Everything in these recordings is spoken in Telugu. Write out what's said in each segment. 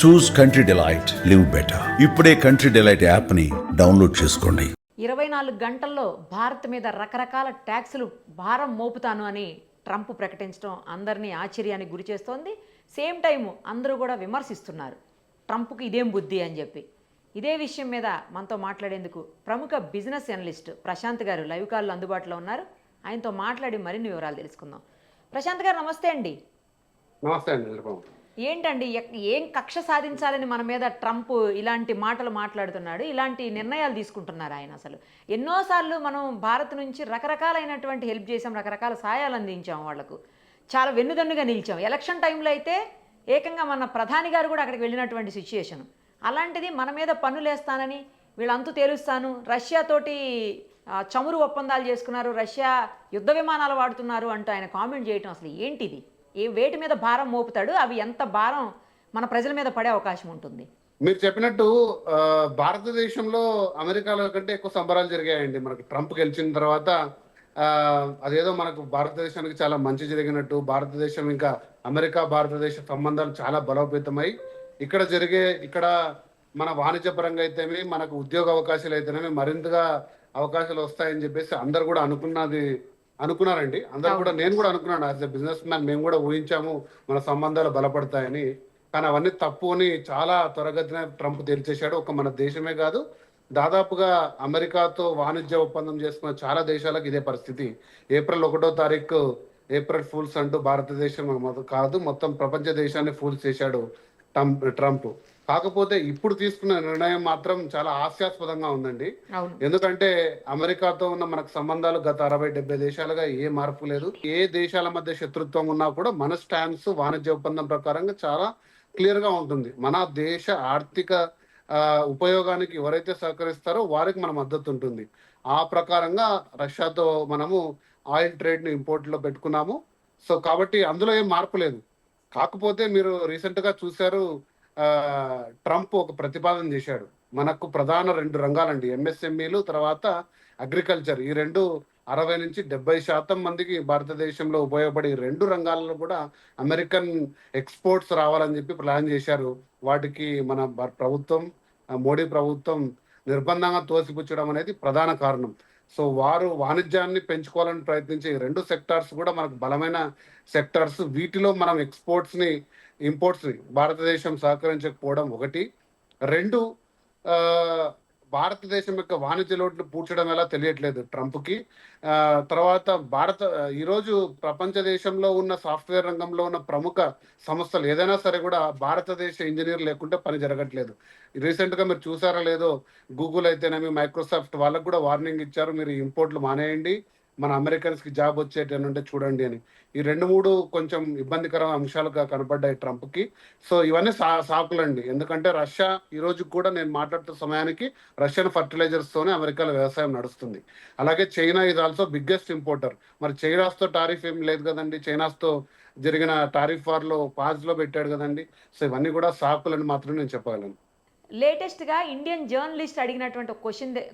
చూస్ కంట్రీ డిలైట్, లివ్ బెటర్. ఇప్పుడే కంట్రీ డిలైట్ యాప్ని డౌన్లోడ్ చేసుకోండి. 24 గంటల్లో భారత్ మీద రకరకాల ట్యాక్సులు భారం మోపుతాను అని ట్రంప్ ప్రకటించడం అందరినీ ఆశ్చర్యానికి గురి చేస్తోంది. సేమ్ టైము అందరూ కూడా విమర్శిస్తున్నారు ట్రంప్కి ఇదేం బుద్ధి అని చెప్పి. ఇదే విషయం మీద మనతో మాట్లాడేందుకు ప్రముఖ బిజినెస్ అనలిస్ట్ ప్రశాంత్ గారు లైవ్ కాల్లో అందుబాటులో ఉన్నారు. ఆయనతో మాట్లాడి మరిన్ని వివరాలు తెలుసుకుందాం. ప్రశాంత్ గారు నమస్తే అండి. నమస్తే అండి. ఏంటండి ఏం కక్ష సాధించాలని మన మీద ట్రంప్ ఇలాంటి మాటలు మాట్లాడుతున్నాడు, ఇలాంటి నిర్ణయాలు తీసుకుంటున్నారు ఆయన? అసలు ఎన్నోసార్లు మనం భారత్ నుంచి రకరకాలైనటువంటి హెల్ప్ చేసాం, రకరకాల సహాయాలు అందించాం, వాళ్లకు చాలా వెన్నుదన్నుగా నిలిచాం. ఎలక్షన్ టైంలో అయితే ఏకంగా మన ప్రధాని గారు కూడా అక్కడికి వెళ్ళినటువంటి సిచ్యుయేషన్. అలాంటిది మన మీద పన్నులేస్తానని, వీళ్ళంతు తేలుస్తాను, రష్యాతోటి చమురు ఒప్పందాలు చేసుకున్నారు, రష్యా యుద్ధ విమానాలు వాడుతున్నారు అంటూ ఆయన కామెంట్ చేయటం అసలు ఏంటిది? వేటి మీద భారం మోపుతాడు? అవి ఎంత భారం మన ప్రజల మీద పడే అవకాశం ఉంటుంది? మీరు చెప్పినట్టు భారతదేశంలో అమెరికాలో కంటే ఎక్కువ సంబరాలు జరిగాయండి మనకు ట్రంప్ గెలిచిన తర్వాత. అదేదో మనకు భారతదేశానికి చాలా మంచి జరిగినట్టు, భారతదేశం ఇంకా అమెరికా భారతదేశ సంబంధాలు చాలా బలోపేతమై ఇక్కడ మన వాణిజ్య పరంగా అయితేనే, మనకు ఉద్యోగ అవకాశాలు అయితేనే మరింతగా అవకాశాలు వస్తాయని చెప్పేసి అందరు కూడా అనుకున్నారండి. అందరూ కూడా, నేను కూడా అనుకున్నాను యాజ్ ఎ బిజినెస్ మ్యాన్. మేము కూడా ఊహించాము మన సంబంధాలు బలపడతాయని. కానీ అవన్నీ తప్పు అని చాలా త్వరగతిన ట్రంప్ తేల్చేశాడు. ఒక మన దేశమే కాదు, దాదాపుగా అమెరికాతో వాణిజ్య ఒప్పందం చేసుకున్న చాలా దేశాలకు ఇదే పరిస్థితి. ఏప్రిల్ 1వ తారీఖు ఏప్రిల్ ఫూల్స్ అంటూ భారతదేశం కాదు, మొత్తం ప్రపంచ దేశాన్ని ఫూల్స్ చేశాడు ట్రంప్. కాకపోతే ఇప్పుడు తీసుకున్న నిర్ణయం మాత్రం చాలా హాస్యాస్పదంగా ఉందండి. ఎందుకంటే అమెరికాతో ఉన్న మనకు సంబంధాలు గత 60-70 దేశాలుగా ఏ మార్పు లేదు. ఏ దేశాల మధ్య శత్రుత్వం ఉన్నా కూడా మన స్టాండ్స్ వాణిజ్య ఒప్పందం ప్రకారంగా చాలా క్లియర్ గా ఉంటుంది. మన దేశ ఆర్థిక ఉపయోగానికి ఎవరైతే సహకరిస్తారో వారికి మన మద్దతు ఉంటుంది. ఆ ప్రకారంగా రష్యాతో మనము ఆయిల్ ట్రేడ్ ని ఇంపోర్ట్ లో పెట్టుకున్నాము. సో కాబట్టి అందులో ఏం మార్పు లేదు. కాకపోతే మీరు రీసెంట్ గా చూశారు, ట్రంప్ ఒక ప్రతిపాదన చేశాడు. మనకు ప్రధాన 2 రంగాలండి, ఎంఎస్ఎంఈలు, తర్వాత అగ్రికల్చర్. ఈ 2 60-70% మందికి భారతదేశంలో ఉపయోగపడే 2 రంగాలలో కూడా అమెరికన్ ఎక్స్పోర్ట్స్ రావాలని చెప్పి ప్లాన్ చేశారు. వాటికి మన ప్రభుత్వం, మోడీ ప్రభుత్వం నిర్బంధంగా తోసిపుచ్చడం అనేది ప్రధాన కారణం. సో వారు వాణిజ్యాన్ని పెంచుకోవాలని ప్రయత్నించే 2 సెక్టార్స్ కూడా మనకు బలమైన సెక్టార్స్. వీటిలో మనం ఇంపోర్ట్స్ ని భారతదేశం సహకరించకపోవడం ఒకటి. 2, భారతదేశం యొక్క వాణిజ్య లోటును పూడ్చడం ఎలా తెలియట్లేదు ట్రంప్కి. తర్వాత ఈరోజు ప్రపంచ దేశంలో ఉన్న సాఫ్ట్వేర్ రంగంలో ఉన్న ప్రముఖ సంస్థలు ఏదైనా సరే కూడా భారతదేశ ఇంజనీర్ లేకుంటే పని జరగట్లేదు. రీసెంట్ గా మీరు చూసారా లేదో, గూగుల్ అయితేనేమి, మైక్రోసాఫ్ట్ వాళ్ళకు కూడా వార్నింగ్ ఇచ్చారు, మీరు ఇంపోర్ట్లు మానేయండి, మన అమెరికన్స్ కి జాబ్ వచ్చేటంటే చూడండి అని. ఈ 2-3 కొంచెం ఇబ్బందికరమైన అంశాలుగా కనపడ్డాయి ట్రంప్ కి. సో ఇవన్నీ సాకులండి. ఎందుకంటే రష్యా ఈ రోజు కూడా నేను మాట్లాడుతున్న సమయానికి రష్యన్ ఫర్టిలైజర్స్ తోనే అమెరికాలో వ్యవసాయం నడుస్తుంది. అలాగే China is also biggest importer. మరి చైనాస్తో టారిఫ్ ఏం లేదు కదండి, చైనాస్తో జరిగిన టారిఫ్ వార్ లో పాజ్ లో పెట్టాడు కదండి. సో ఇవన్నీ కూడా సాకులని మాత్రం నేను చెప్పగలను. లేటెస్ట్గా ఇండియన్ జర్నలిస్ట్ అడిగినటువంటి ఒక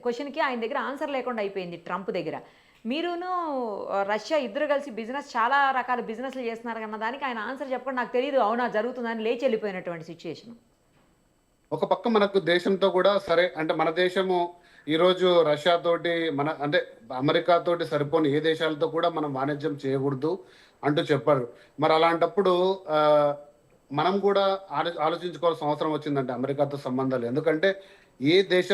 క్వశ్చన్కి ఆయన దగ్గర ఆన్సర్ లేకుండా అయిపోయింది ట్రంప్ దగ్గర. మీరును రష్యా ఇద్దరు కలిసి చాలా రకాల బిజినెస్లు చేస్తున్నారు అన్న దానికి ఆయన ఆన్సర్ చెప్పకుండా నాకు తెలియదు, అవునా జరుగుతుందని లేచి వెళ్ళిపోయినటువంటి సిచ్యుయేషన్. ఒక పక్క మనకు దేశంతో కూడా సరే అంటే, మన దేశము ఈరోజు రష్యా తోటి అంటే అమెరికా తోటి సరిపోని ఏ దేశాలతో కూడా మనం వాణిజ్యం చేయకూడదు అంటూ చెప్పారు. మరి అలాంటప్పుడు మనం కూడా ఆలోచించుకోవాల్సిన అవసరం వచ్చిందంటే అమెరికాతో సంబంధాలు. ఎందుకంటే ఏ దేశ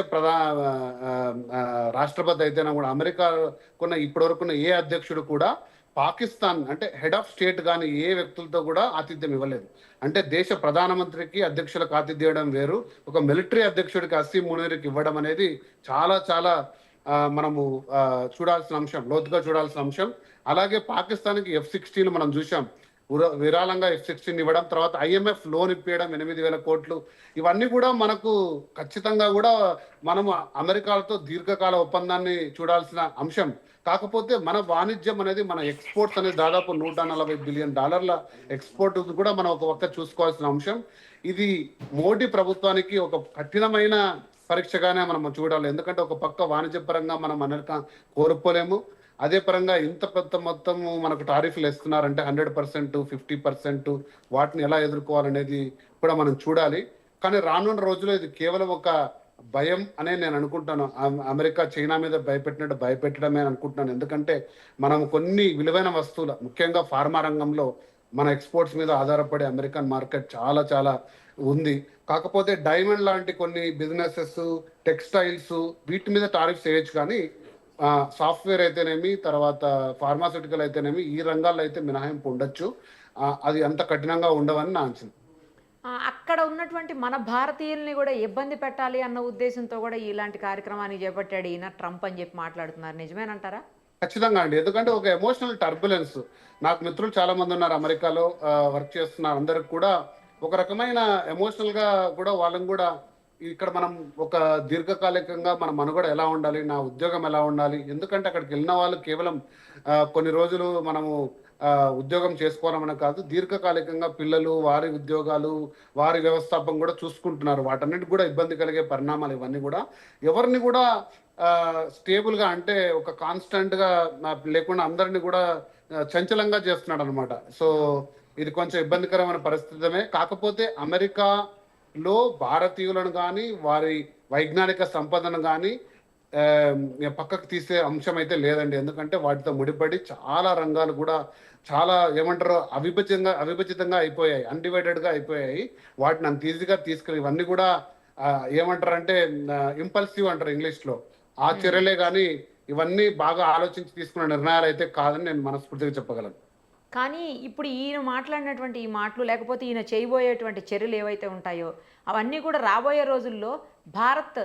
రాష్ట్రపతి అయితేనా కూడా, అమెరికాకున్న ఇప్పటివరకున్న ఏ అధ్యక్షుడు కూడా పాకిస్తాన్ అంటే హెడ్ ఆఫ్ స్టేట్ కానీ ఏ వ్యక్తులతో కూడా ఆతిథ్యం ఇవ్వలేదు. అంటే దేశ ప్రధానమంత్రికి అధ్యక్షులకు ఆతిథ్యం ఇవ్వడం వేరు, ఒక మిలిటరీ అధ్యక్షుడికి అసీం మునీర్కి ఇవ్వడం అనేది చాలా చాలా మనము చూడాల్సిన అంశం, లోతుగా చూడాల్సిన అంశం. అలాగే పాకిస్తాన్కి F-16 మనం చూసాం, విరాళంగా F-16 ఇవ్వడం, తర్వాత IMF లోన్ ఇప్పించడం 8,000 కోట్లు. ఇవన్నీ కూడా మనకు ఖచ్చితంగా కూడా మనము అమెరికాలతో దీర్ఘకాల ఒప్పందాన్ని చూడాల్సిన అంశం. కాకపోతే మన వాణిజ్యం అనేది, మన ఎక్స్పోర్ట్స్ అనేది దాదాపు $140 బిలియన్ ఎక్స్పోర్ట్ కూడా మనం ఒక పక్క చూసుకోవాల్సిన అంశం. ఇది మోడీ ప్రభుత్వానికి ఒక కఠినమైన పరీక్షగానే మనం చూడాలి. ఎందుకంటే ఒక పక్క వాణిజ్య పరంగా మనం అమెరికా కోరుకోలేము, అదే పరంగా ఇంత పెద్ద మొత్తం మనకు టారిఫ్లు ఇస్తున్నారంటే 100%, 50%, వాటిని ఎలా ఎదుర్కోవాలనేది కూడా మనం చూడాలి. కానీ రానున్న రోజుల్లో ఇది కేవలం ఒక భయం అనే నేను అనుకుంటాను. అమెరికా చైనా మీద భయపెట్టినట్టు భయపెట్టడమే అనుకుంటున్నాను. ఎందుకంటే మనం కొన్ని విలువైన వస్తువులు, ముఖ్యంగా ఫార్మా రంగంలో మన ఎక్స్పోర్ట్స్ మీద ఆధారపడి అమెరికన్ మార్కెట్ చాలా చాలా ఉంది. కాకపోతే డైమండ్ లాంటి కొన్ని బిజినెసెస్, టెక్స్టైల్స్ వీటి మీద టారిఫ్స్ వేయచ్చు, కానీ సాఫ్ట్వేర్ అయితేనేమి, తర్వాత ఫార్మాస్యూటికల్ అయితేనేమి, ఈ రంగాల్లో అయితే మినహాయింపు ఉండొచ్చు. అది అంత కఠినంగా ఉండవని నా అంచనా. అక్కడ ఉన్నటువంటి మన భారతీయుల్ని కూడా ఇబ్బంది పెట్టాలి అన్న ఉద్దేశంతో కూడా ఇలాంటి కార్యక్రమాన్ని చేపట్టాడు ఈయన ట్రంప్ అని చెప్పి మాట్లాడుతున్నారు. నిజమేనంటారా? ఖచ్చితంగా అండి. ఎందుకంటే ఒక ఎమోషనల్ టర్బులెన్స్, నాకు మిత్రులు చాలా మంది ఉన్నారు అమెరికాలో వర్క్ చేస్తున్నారు. అందరికి కూడా ఒక రకమైన ఎమోషనల్ గా కూడా వాళ్ళని కూడా ఇక్కడ మనం ఒక దీర్ఘకాలికంగా మన మనుగడ ఎలా ఉండాలి, నా ఉద్యోగం ఎలా ఉండాలి. ఎందుకంటే అక్కడికి వెళ్ళిన వాళ్ళు కేవలం కొన్ని రోజులు మనము ఉద్యోగం చేసుకోవాలమని కాదు, దీర్ఘకాలికంగా పిల్లలు, వారి ఉద్యోగాలు, వారి వ్యవస్థాపం కూడా చూసుకుంటున్నారు. వాటన్నిటి కూడా ఇబ్బంది కలిగే పరిణామాలు ఇవన్నీ కూడా ఎవరిని కూడా స్టేబుల్ గా, అంటే ఒక కాన్స్టెంట్ గా లేకుండా అందరిని కూడా చంచలంగా చేస్తున్నాడు అనమాట. సో ఇది కొంచెం ఇబ్బందికరమైన పరిస్థితమే. కాకపోతే అమెరికాలో భారతీయులను కానీ వారి వైజ్ఞానిక సంపదను కానీ పక్కకు తీసే అంశం అయితే లేదండి. ఎందుకంటే వాటితో ముడిపడి చాలా రంగాలు కూడా చాలా ఏమంటారు అవిభజితంగా అయిపోయాయి, అన్డివైడెడ్ గా అయిపోయాయి. వాటిని అంత ఈజీగా తీసుకెళ్ళి ఇవన్నీ కూడా ఏమంటారు అంటే ఇంపల్సివ్ అంటారు ఇంగ్లీష్ లో. ఆ చర్యలే కానీ ఇవన్నీ బాగా ఆలోచించి తీసుకున్న నిర్ణయాలు అయితే కాదని నేను మనస్ఫూర్తిగా చెప్పగలను. కానీ ఇప్పుడు ఈయన మాట్లాడినటువంటి ఈ మాటలు, లేకపోతే ఈయన చేయబోయేటువంటి చర్యలు ఏవైతే ఉంటాయో అవన్నీ కూడా రాబోయే రోజుల్లో భారత్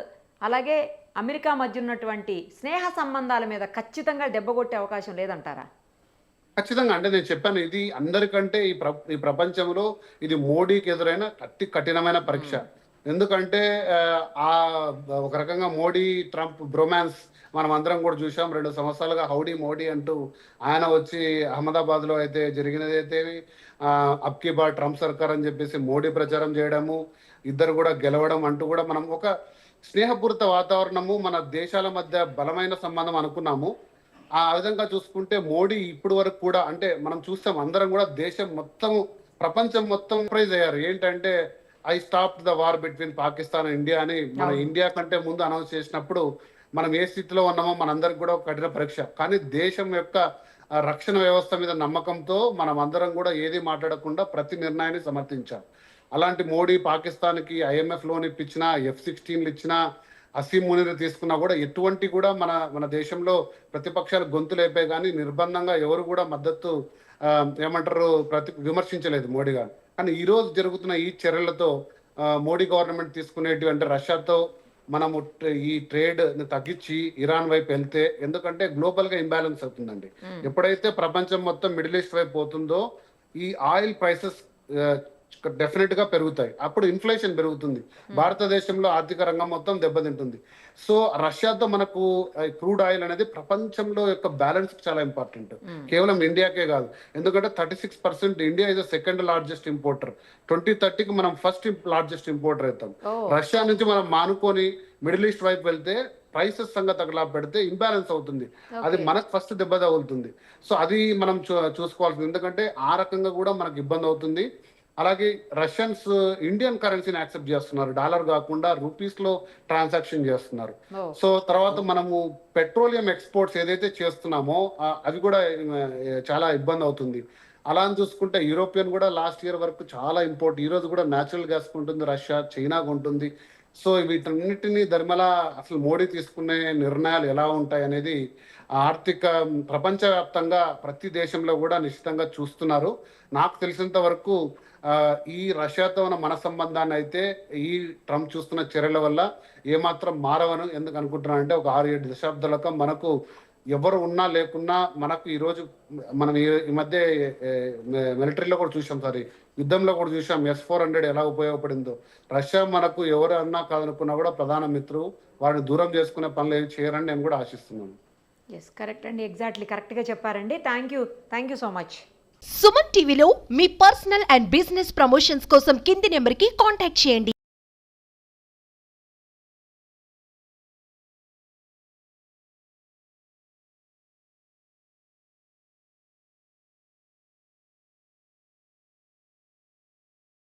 అలాగే అమెరికా మధ్య ఉన్నటువంటి స్నేహ సంబంధాల మీద ఖచ్చితంగా దెబ్బకొట్టే అవకాశం లేదంటారా? ఖచ్చితంగా. అంటే నేను చెప్పాను, ఇది అందరికంటే ఈ ప్రపంచంలో ఇది మోడీకి ఎదురైన అతి కఠినమైన పరీక్ష. ఎందుకంటే ఒక రకంగా మోడీ ట్రంప్ బ్రొమాన్స్ మనం అందరం కూడా చూసాం. 2 సంవత్సరాలుగా హౌడీ మోడీ అంటూ ఆయన వచ్చి అహ్మదాబాద్ లో అయితే జరిగినది అయితే అబ్కీ బార్ ట్రంప్ సర్కార్ అని చెప్పేసి మోడీ ప్రచారం చేయడము, ఇద్దరు కూడా గెలవడం అంటూ కూడా మనం ఒక స్నేహపూరిత వాతావరణము, మన దేశాల మధ్య బలమైన సంబంధం అనుకున్నాము. ఆ విధంగా చూసుకుంటే మోడీ ఇప్పుడు వరకు కూడా, అంటే మనం చూస్తాం అందరం కూడా దేశం మొత్తం, ప్రపంచం మొత్తం సర్ప్రైజ్ అయ్యారు. ఏంటంటే I stop the war between Pakistan and India అని మన ఇండియా కంటే ముందు అనౌన్స్ చేసినప్పుడు మనం ఏ స్థితిలో ఉన్నామో మనందరికి కూడా ఒక కఠిన పరీక్ష. కానీ దేశం యొక్క రక్షణ వ్యవస్థ మీద నమ్మకంతో మనం అందరం కూడా ఏది మాట్లాడకుండా ప్రతి నిర్ణయాన్ని సమర్థించాం. అలాంటి మోడీ పాకిస్తాన్కి IMF లోన్ ఇప్పించినా, F-16లు ఇచ్చినా, అసీం మునీర్ తీసుకున్నా కూడా ఎటువంటి కూడా మన దేశంలో ప్రతిపక్షాలు గొంతు లేపే కానీ నిర్బంధంగా ఎవరు కూడా మద్దతు ఏమంటారు విమర్శించలేదు మోడీ గారు. కానీ ఈ రోజు జరుగుతున్న ఈ చర్యలతో మోడీ గవర్నమెంట్ తీసుకునేటివి, అంటే రష్యాతో మనము ఈ ట్రేడ్ తగ్గించి ఇరాన్ వైపు వెళ్తే, ఎందుకంటే గ్లోబల్ గా ఇంబ్యాలెన్స్ అవుతుందండి. ఎప్పుడైతే ప్రపంచం మొత్తం మిడిల్ ఈస్ట్ వైపు పోతుందో ఈ ఆయిల్ ప్రైసెస్ డెఫినెట్ గా పెరుగుతాయి. అప్పుడు ఇన్ఫ్లేషన్ పెరుగుతుంది, భారతదేశంలో ఆర్థిక రంగం మొత్తం దెబ్బతింటుంది. సో రష్యాతో మనకు క్రూడ్ ఆయిల్ అనేది ప్రపంచంలో యొక్క బ్యాలెన్స్ చాలా ఇంపార్టెంట్, కేవలం ఇండియాకే కాదు. ఎందుకంటే 36% India is the second largest importer. 2030కి మనం ఫస్ట్ లార్జెస్ట్ ఇంపోర్టర్ అవుతాం. రష్యా నుంచి మనం మానుకొని మిడిల్ ఈస్ట్ వైపు వెళ్తే ప్రైసెస్ సంగతి అక్కడ పెడితే ఇంబ్యాలెన్స్ అవుతుంది, అది మనకు ఫస్ట్ దెబ్బ తగులుతుంది. సో అది మనం చూసుకోవాల్సింది, ఎందుకంటే ఆ రకంగా కూడా మనకు ఇబ్బంది అవుతుంది. అలాగే రష్యన్స్ ఇండియన్ కరెన్సీని యాక్సెప్ట్ చేస్తున్నారు, డాలర్ కాకుండా రూపీస్ లో ట్రాన్సాక్షన్ చేస్తున్నారు. సో తర్వాత మనము పెట్రోలియం ఎక్స్పోర్ట్స్ ఏదైతే చేస్తున్నామో అవి కూడా చాలా ఇబ్బంది అవుతుంది. అలా అని చూసుకుంటే యూరోపియన్ కూడా లాస్ట్ ఇయర్ వరకు చాలా ఇంపోర్ట్, ఈ రోజు కూడా న్యాచురల్ గ్యాస్ కొంటుంది రష్యా, చైనా కొంటుంది. సో వీటన్నిటిని ధర్మలా అసలు మోడీ తీసుకునే నిర్ణయాలు ఎలా ఉంటాయి అనేది ఆర్థిక ప్రపంచవ్యాప్తంగా ప్రతి దేశంలో కూడా నిశ్చితంగా చూస్తున్నారు. నాకు తెలిసినంత వరకు ఈ రష్యాతో ఉన్న మన సంబంధాన్ని అయితే ఈ ట్రంప్ చూస్తున్న చర్యల వల్ల ఏమాత్రం మారవను. ఎందుకు అనుకుంటున్నానంటే ఒక 6-7 దశాబ్దాలకు మనకు ఎవరు ఉన్నా లేకున్నా మనకు ఈరోజు మనం ఈ మధ్య మిలిటరీలో కూడా చూసాం, యుద్ధంలో కూడా చూసాం S-400 ఎలా ఉపయోగపడిందో. రష్యా మనకు ఎవరు అన్నా కాదనుకున్నా కూడా ప్రధాన మిత్రుడు, వాడిని దూరం చేసుకునే పనులు ఏమి చేయరని నేను కూడా ఆశిస్తున్నాను. ఎస్, కరెక్ట్ అండి, ఎగ్జాక్ట్లీ కరెక్ట్గా చెప్పారండి. Thank you so much. Suman టీవీలో మీ పర్సనల్ అండ్ బిజినెస్ ప్రమోషన్స్ కోసం కింది నెంబర్కి కాంటాక్ట్ చేయండి.